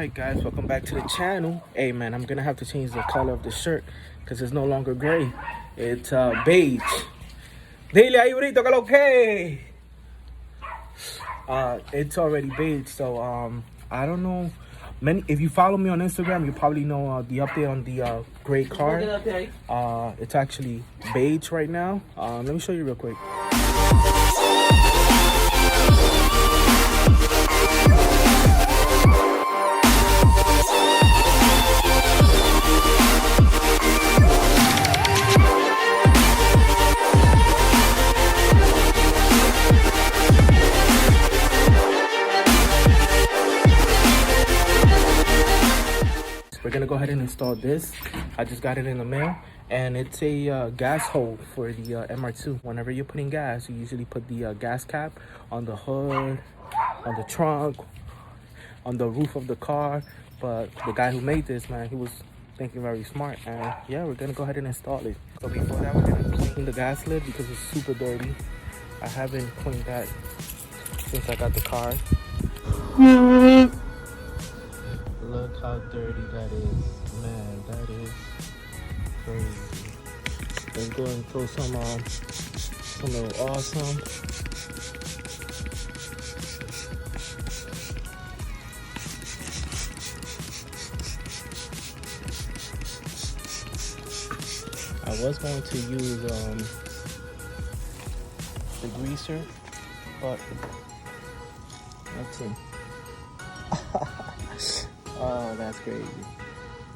Alright guys, welcome back to the channel. Hey man, I'm gonna have to change the color of the shirt because it's no longer gray. It's beige. Dile ahí, Brito, que lo que? It's already beige, so I don't know. If you follow me on Instagram, you probably know the update on the gray car. It's actually beige right now. Let me show you real quick. We're gonna go ahead and install this. I just got it in the mail, and it's a gas hole for the MR2. Whenever you're putting gas, you usually put the gas cap on the hood, on the trunk, on the roof of the car. But the guy who made this, man, he was thinking very smart, and yeah, we're gonna go ahead and install it. So before that, we're gonna clean the gas lid because it's super dirty. I haven't cleaned that since I got the car. Look how dirty that is. Man, that is crazy. Let's go and throw some little awesome. I was going to use the greaser, but let's see. Oh, that's crazy.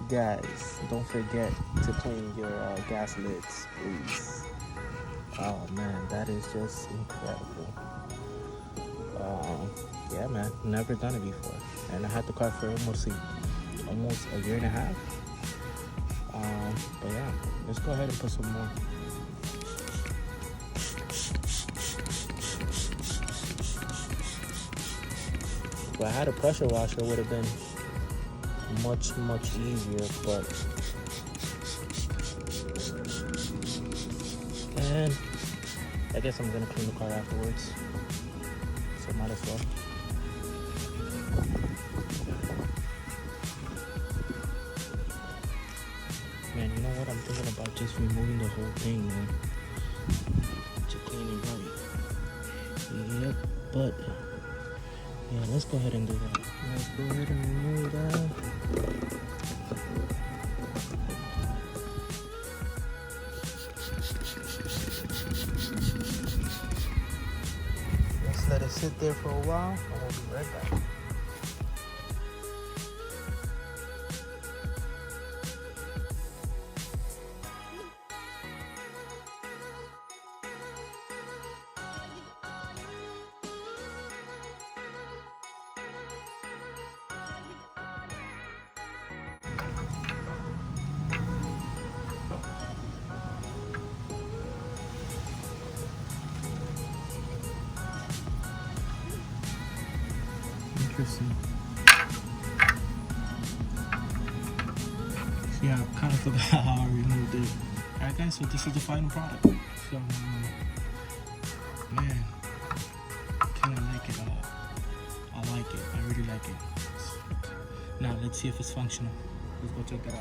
Guys, don't forget to clean your gas lids, please. Oh man, that is just incredible. Yeah man, never done it before. And I had the car for almost a year and a half. But yeah, let's go ahead and put some more. If I had a pressure washer, it would have been much easier, but and I guess I'm gonna clean the car afterwards, so might as well. Man, you know what, I'm thinking about just removing the whole thing, man, to clean it right. Yep, but yeah, let's go ahead and do that. Let's go ahead and remove that. Let's let it sit there for a while, and we'll be right back. Interesting. Yeah, I kind of forgot how I removed it. Alright guys, so this is the final product. So, man, kind of like it all. I like it. I really like it. Now, let's see if it's functional. Let's go check that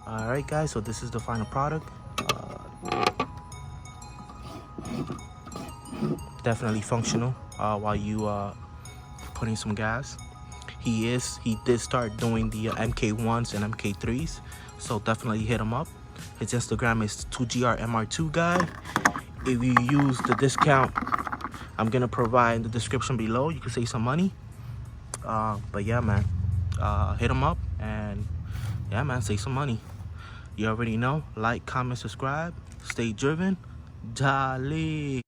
out. Alright guys, so this is the final product. Definitely functional while you putting some gas. He did start doing the MK1s and MK3s, so definitely hit him up. His Instagram is 2GRMR2 guy. If you use the discount I'm gonna provide in the description below, you can save some money. But yeah man, hit him up, and yeah man, save some money. You already know, like, comment, subscribe, stay driven, Jolly.